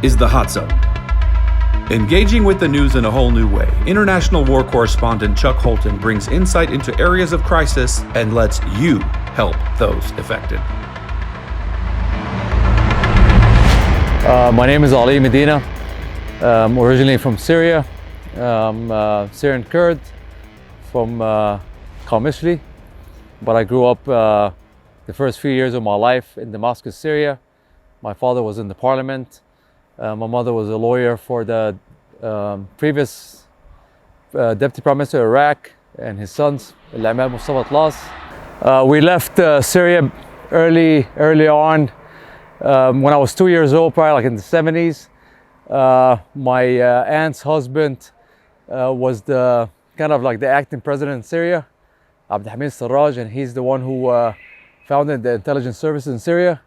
is the Hot Zone. Engaging with the news in a whole new way, international war correspondent Chuck Holton brings insight into areas of crisis and lets you help those affected. My name is Ali Medina. I'm originally from Syria. I'm Syrian Kurd from Qamishli, but I grew up the first few years of my life in Damascus, Syria. My father was in the parliament. My mother was a lawyer for the previous Deputy Prime Minister of Iraq and his sons, Al-Imam Mustafa Atlas. We left Syria early on. When I was 2 years old, probably like in the 70s, my aunt's husband was the kind of like the acting president in Syria, Abdulhamid Sarraj, and he's the one who founded the intelligence services in Syria.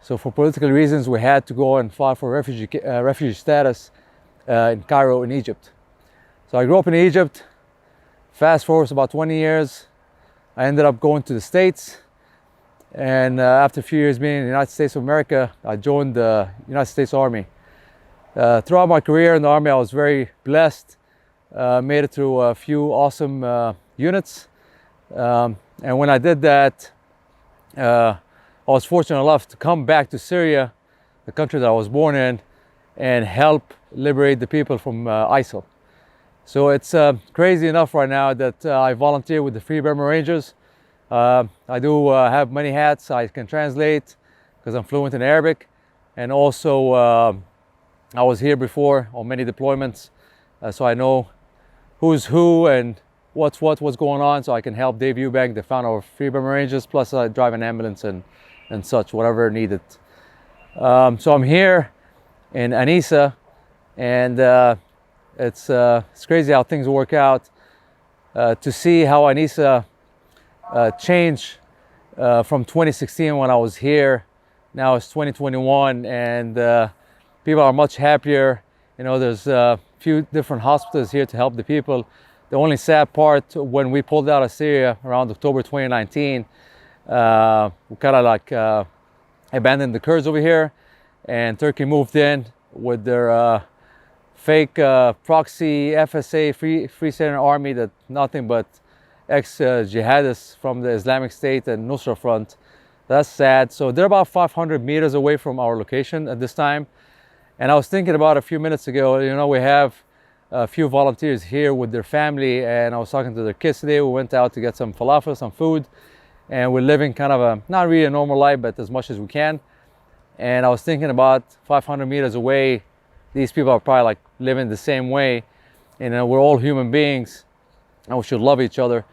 So for political reasons, we had to go and file for refugee status in Cairo, in Egypt. So I grew up in Egypt. Fast forward about 20 years, I ended up going to the States. And after a few years being in the United States of America, I joined the United States Army. Throughout my career in the Army, I was very blessed. Made it through a few awesome units. And when I did that, I was fortunate enough to come back to Syria, the country that I was born in, and help liberate the people from ISIL. So it's crazy enough right now that I volunteer with the Free Burma Rangers. I do have many hats. I can translate because I'm fluent in Arabic. And also, I was here before on many deployments, so I know who's who and what's going on, so I can help Dave Eubank, the founder of Free Burma Rangers, plus I drive an ambulance and such, whatever needed. So I'm here in Anisa, and it's crazy how things work out. To see how Anisa changed from 2016 when I was here, now it's 2021, and people are much happier. You know, there's a few different hospitals here to help the people. The only sad part, when we pulled out of Syria around October 2019, we kind of like abandoned the Kurds over here, and Turkey moved in with their fake proxy FSA, Free Syrian Army, that nothing but ex-jihadists from the Islamic State and Nusra Front. That's sad. So they're about 500 meters away from our location at this time. And I was thinking about a few minutes ago, you know, we have a few volunteers here with their family, and I was talking to their kids today. We went out to get some falafel, some food, and we're living kind of a, not really a normal life, but as much as we can. And I was thinking about 500 meters away, these people are probably like living the same way. You know, we're all human beings and we should love each other.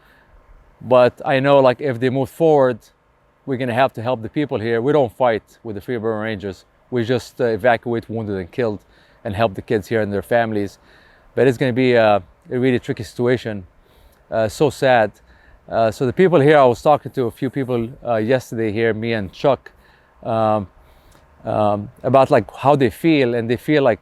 But I know, like, if they move forward, we're gonna have to help the people here. We don't fight with the Free Burma Rangers. We just evacuate wounded and killed and help the kids here and their families. But it's gonna be a really tricky situation. So sad. So the people here, I was talking to a few people yesterday here, me and Chuck, about like how they feel, and they feel like,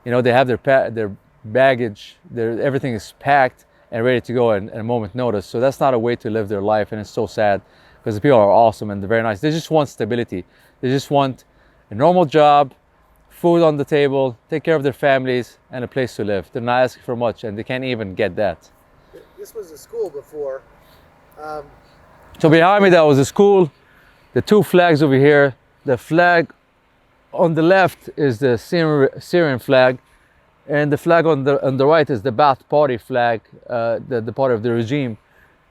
you know, they have their baggage, everything is packed and ready to go at a moment's notice. So that's not a way to live their life, and it's so sad because the people are awesome and they're very nice. They just want stability. They just want a normal job, food on the table, take care of their families, and a place to live. They're not asking for much, and they can't even get that. This was a school before. So behind me, that was a school. The two flags over here, the flag on the left is the Syrian flag, and the flag on the right is the Ba'ath Party flag, the party of the regime,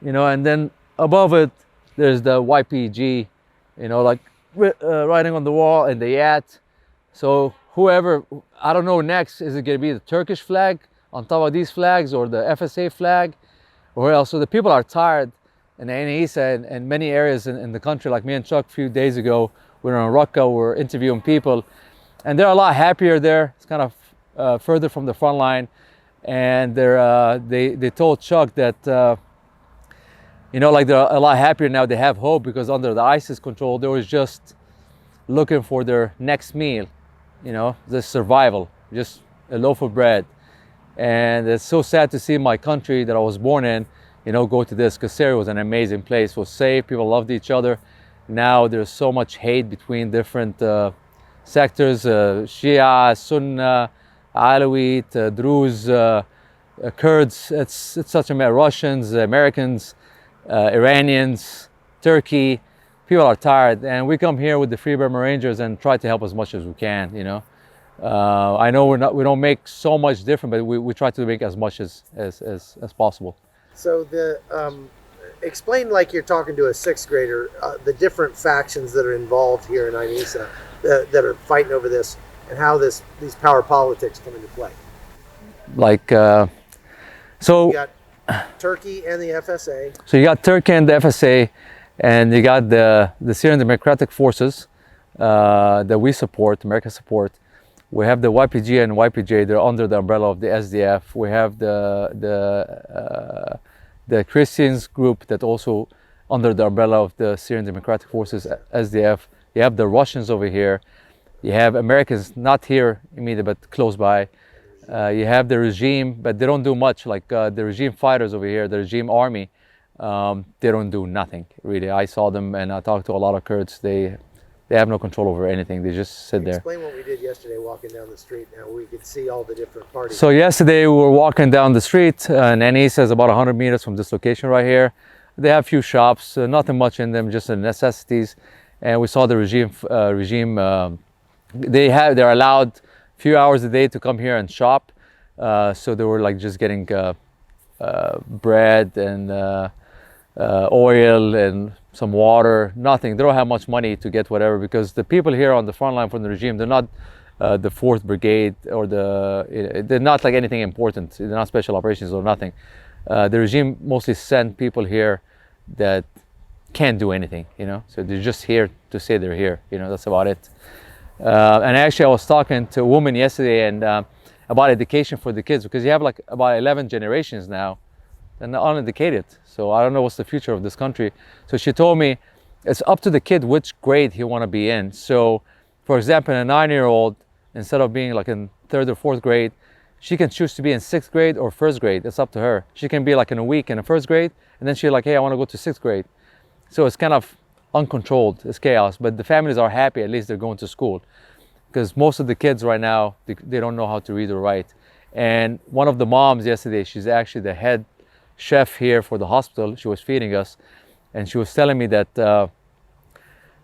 you know. And then above it, there's the YPG, you know, like writing on the wall, and the Yat. So whoever, I don't know next, is it going to be the Turkish flag on top of these flags, or the FSA flag, or else? So the people are tired. In Anisa and many areas in the country, like me and Chuck a few days ago, we were in Raqqa, we were interviewing people, and they're a lot happier there. It's kind of further from the front line, and they told Chuck that you know, like, they're a lot happier now. They have hope because under the ISIS control, they was just looking for their next meal, you know, the survival, just a loaf of bread. And it's so sad to see my country that I was born in, you know, go to this, because Syria was an amazing place. It was safe, people loved each other. Now there's so much hate between different sectors, Shia, Sunni, Alawite, Druze, Kurds. It's such a mess. Russians, Americans, Iranians, Turkey. People are tired, and we come here with the Free Burma Rangers and try to help as much as we can. I know we don't make so much different, but we try to make as much as possible. So explain, like you're talking to a sixth grader, the different factions that are involved here in INISA that are fighting over this, and how these power politics come into play. So you got Turkey and the FSA. So you got Turkey and the FSA, and you got the Syrian Democratic Forces that we support, America support. We have the YPG and YPJ. They're under the umbrella of the SDF. We have the Christians group that also under the umbrella of the Syrian Democratic Forces, SDF. You have the Russians over here. You have Americans not here immediately, but close by. You have the regime, but they don't do much. Like the regime fighters over here, the regime army, they don't do nothing really. I saw them and I talked to a lot of Kurds. They have no control over anything. They just sit there. Explain what we did yesterday walking down the street. Now we could see all the different parties. So yesterday we were walking down the street, and Anisa is about 100 meters from this location right here. They have a few shops, nothing much in them, just the necessities. And we saw the regime. They're allowed a few hours a day to come here and shop. So they were like just getting bread and oil and some water, nothing. They don't have much money to get whatever, because the people here on the front line from the regime, they're not the 4th Brigade or they're not like anything important. They're not special operations or nothing. The regime mostly send people here that can't do anything, so they're just here to say they're here, that's about it. And actually I was talking to a woman yesterday and about education for the kids, because you have like about 11 generations now and they're uneducated. So I don't know what's the future of this country. So she told me it's up to the kid which grade he want to be in. So for example, a 9-year-old, instead of being like in 3rd or 4th grade, she can choose to be in 6th grade or 1st grade. It's up to her. She can be like in a week in a 1st grade, and then she's like, hey, I want to go to 6th grade. So it's kind of uncontrolled, it's chaos, but the families are happy, at least they're going to school. Because most of the kids right now, they don't know how to read or write. And one of the moms yesterday, she's actually the head chef here for the hospital. She was feeding us, and she was telling me that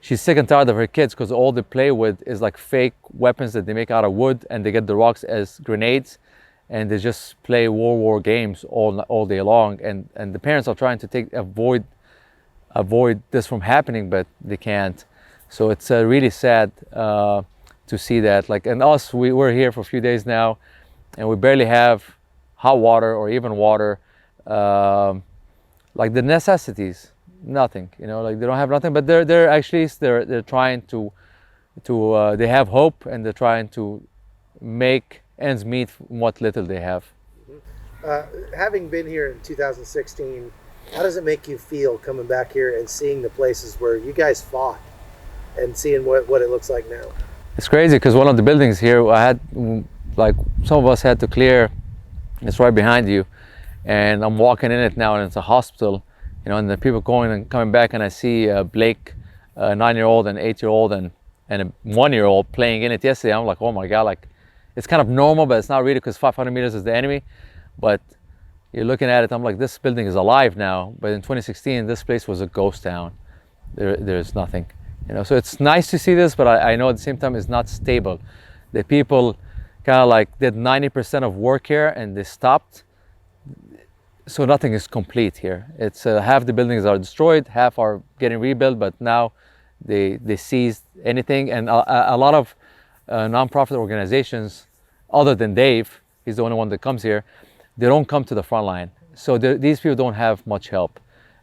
she's sick and tired of her kids because all they play with is like fake weapons that they make out of wood, and they get the rocks as grenades, and they just play war games all day long. And the parents are trying to avoid this from happening, but they can't. So it's really sad to see that. Like, and us, we're here for a few days now, and we barely have hot water or even water. Like the necessities, nothing. Like they don't have nothing. But they're trying to they have hope, and they're trying to make ends meet from what little they have. Having been here in 2016, how does it make you feel coming back here and seeing the places where you guys fought and seeing what it looks like now? It's crazy, because one of the buildings here, some of us had to clear. It's right behind you, and I'm walking in it now, and it's a hospital, and the people going and coming back, and I see Blake, a 9-year-old, and 8-year-old, and a 1-year-old playing in it yesterday. I'm like, oh my God, like it's kind of normal, but it's not really, because 500 meters is the enemy. But you're looking at it, I'm like, this building is alive now. But in 2016, this place was a ghost town. There's nothing. So it's nice to see this, but I know at the same time it's not stable. The people kind of like did 90% of work here and they stopped. So nothing is complete here. It's half the buildings are destroyed, half are getting rebuilt, but now they seized anything. And a lot of nonprofit organizations, other than Dave, he's the only one that comes here, they don't come to the front line. So these people don't have much help.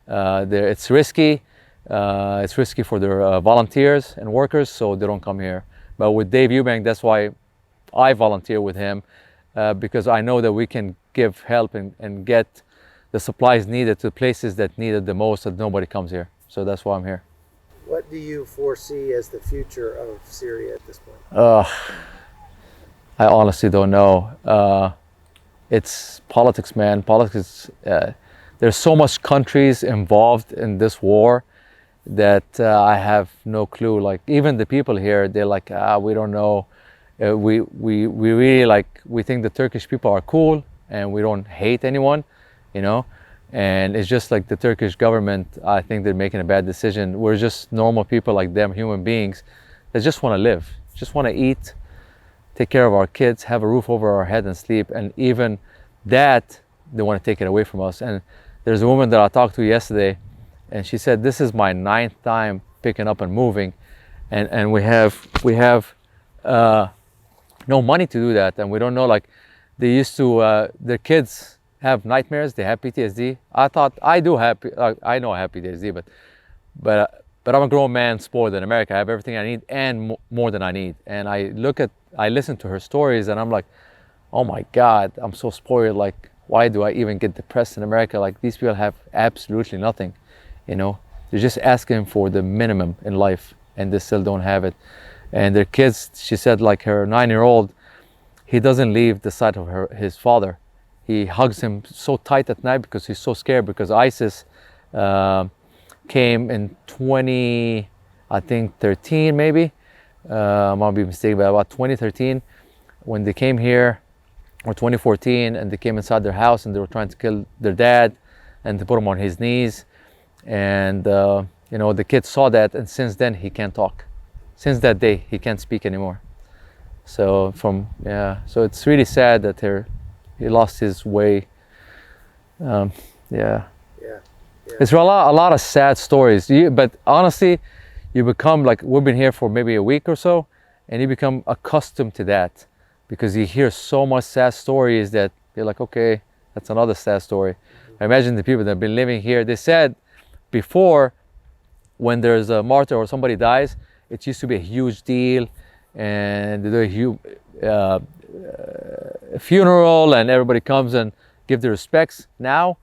It's risky. It's risky for their volunteers and workers, so they don't come here. But with Dave Eubank, that's why I volunteer with him, because I know that we can give help and get the supplies needed to places that need it the most, that nobody comes here. So that's why I'm here. What do you foresee as the future of Syria at this point? I honestly don't know. It's politics, man. Politics. There's so much countries involved in this war, that I have no clue. Like even the people here, they're like, we don't know. We really like, we think the Turkish people are cool and we don't hate anyone, you know. And it's just like the Turkish government, I think they're making a bad decision. We're just normal people like them, human beings that just want to live, just want to eat, take care of our kids, have a roof over our head and sleep. And even that, they want to take it away from us. And there's a woman that I talked to yesterday, and she said, this is my 9th time picking up and moving. And we have no money to do that. And we don't know, like they used to, their kids have nightmares, they have PTSD. I thought I do have, I know I have PTSD, but I'm a grown man, spoiled in America. I have everything I need and more than I need. And I listen to her stories and I'm like, oh my God, I'm so spoiled. Like, why do I even get depressed in America? Like these people have absolutely nothing, you know? They're just asking for the minimum in life and they still don't have it. And their kids, she said, like her 9-year-old, he doesn't leave the side of his father. He hugs him so tight at night because he's so scared, because ISIS came in 13 maybe. I might be mistaken, but about 2013, when they came here, or 2014, and they came inside their house and they were trying to kill their dad and to put him on his knees. And, you know, the kid saw that, and since then he can't talk. Since that day, he can't speak anymore. So so it's really sad that he lost his way. Yeah. It's a lot of sad stories. But honestly, you become like, we've been here for maybe a week or so, and you become accustomed to that because you hear so much sad stories that you're like, okay, that's another sad story. I imagine the people that have been living here, they said before, when there's a martyr or somebody dies, it used to be a huge deal, and they do a huge funeral and everybody comes and give their respects. Now,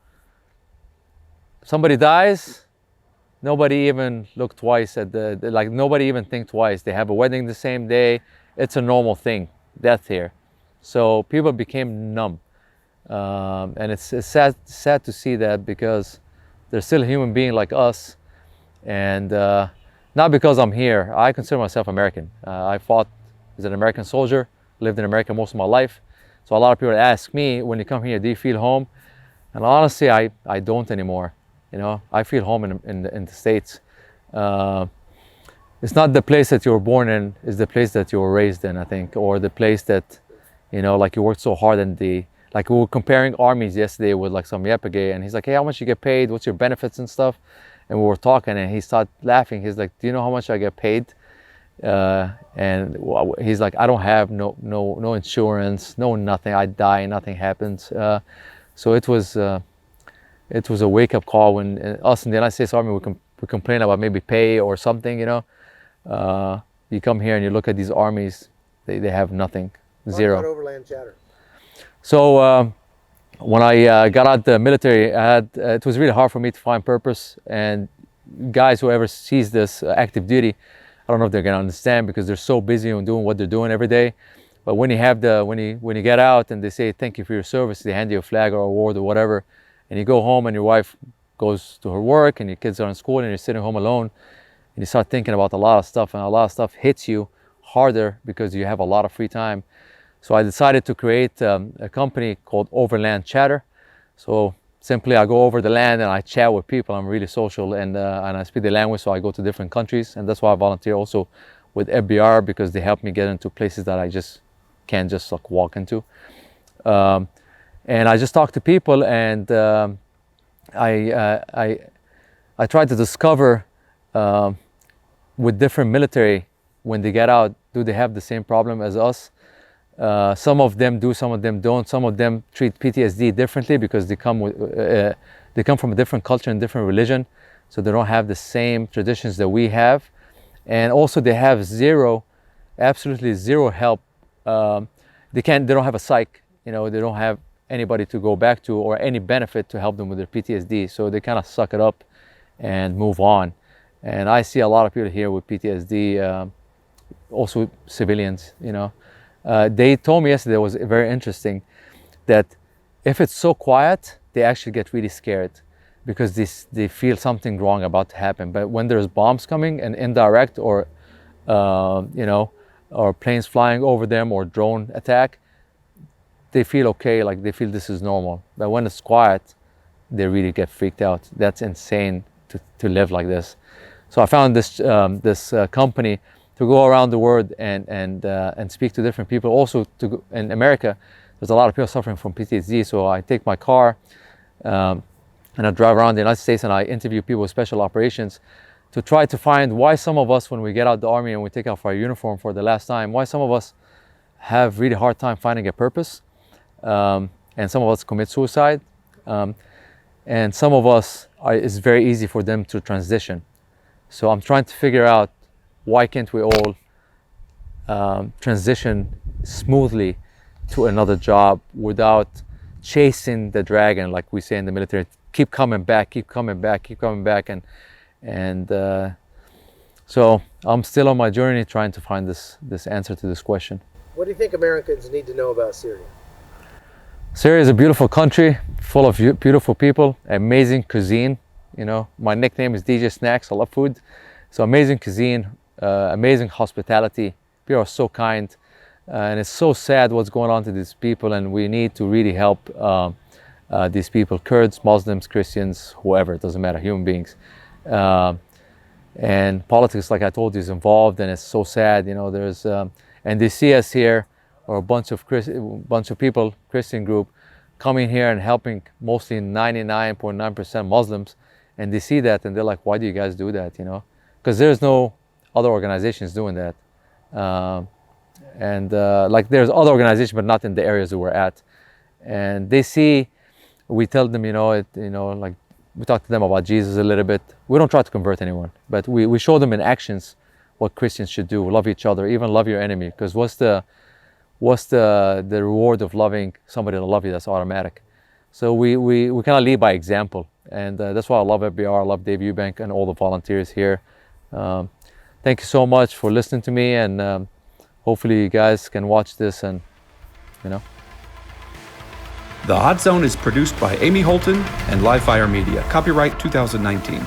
somebody dies, nobody even look twice at like nobody even think twice. They have a wedding the same day. It's a normal thing, death here. So people became numb. And it's sad to see that, because they're still a human being like us. And not because I'm here. I consider myself American. I fought as an American soldier, lived in America most of my life. So a lot of people ask me, when you come here, do you feel home? And honestly, I don't anymore. You know, I feel home in the States. It's not the place that you were born in, it's the place that you were raised in, I think, or the place that, you know, like you worked so hard in like we were comparing armies yesterday with like some Yapagay, and he's like, hey, how much you get paid? What's your benefits and stuff? And we were talking, and he started laughing. He's like, do you know how much I get paid? And he's like, I don't have no insurance, no nothing. I die, nothing happens. So it was a wake-up call when us in the United States Army, we complain about maybe pay or something, you know. You come here and you look at these armies, they have nothing, zero. Talk about overland chatter. So when I got out the military, it was really hard for me to find purpose. And guys, whoever sees this active duty, I don't know if they're gonna understand, because they're so busy on doing what they're doing every day. But when you get out and they say thank you for your service, they hand you a flag or a award or whatever, and you go home and your wife goes to her work and your kids are in school and you're sitting home alone, and you start thinking about a lot of stuff, and a lot of stuff hits you harder because you have a lot of free time. So I decided to create a company called Overland Chatter. So simply I go over the land and I chat with people. I'm really social, and I speak the language, so I go to different countries. And that's why I volunteer also with FBR, because they help me get into places that I just can't just like walk into. And I just talk to people, and I try to discover with different military, when they get out, do they have the same problem as us? Some of them do, some of them don't. Some of them treat PTSD differently because they come from a different culture and different religion, so they don't have the same traditions that we have. And also they have absolutely zero help. They don't have a psych, you know, they don't have anybody to go back to or any benefit to help them with their PTSD. So they kind of suck it up and move on. And I see a lot of people here with PTSD, also civilians, you know. They told me yesterday, it was very interesting, that if it's so quiet, they actually get really scared. because they feel something wrong about to happen. But when there's bombs coming and indirect, or or planes flying over them, or drone attack, they feel okay, like they feel this is normal. But when it's quiet, they really get freaked out. That's insane to live like this. So I found this company to go around the world and speak to different people. Also, in America, there's a lot of people suffering from PTSD. So I take my car and I drive around the United States and I interview people with special operations to try to find why some of us, when we get out the army and we take off our uniform for the last time, why some of us have really hard time finding a purpose, and some of us commit suicide, and some of us it's very easy for them to transition. So I'm trying to figure out, why can't we all transition smoothly to another job without chasing the dragon, like we say in the military, keep coming back, keep coming back, keep coming back. And so I'm still on my journey trying to find this answer to this question. What do you think Americans need to know about Syria? Syria is a beautiful country, full of beautiful people, amazing cuisine. My nickname is DJ Snacks. I love food. So amazing cuisine, amazing hospitality. People are so kind, and it's so sad what's going on to these people, and we need to really help these people, Kurds, Muslims, Christians, whoever, it doesn't matter, human beings. And politics, like I told you, is involved, and it's so sad. There's and they see us here, or a bunch of people, Christian group, coming here and helping mostly 99.9% Muslims, and they see that and they're like, why do you guys do that? Because there's no other organizations doing that, like there's other organizations, but not in the areas that we're at. And they see, we tell them, like we talk to them about Jesus a little bit. We don't try to convert anyone, but we show them in actions what Christians should do. Love each other, even love your enemy. Because what's the reward of loving somebody that love you? That's automatic. So we kind of lead by example, and that's why I love FBR, I love Dave Eubank and all the volunteers here. Thank you so much for listening to me, and hopefully you guys can watch this and The Hot Zone is produced by Amy Holton and Livefire Media. Copyright 2019.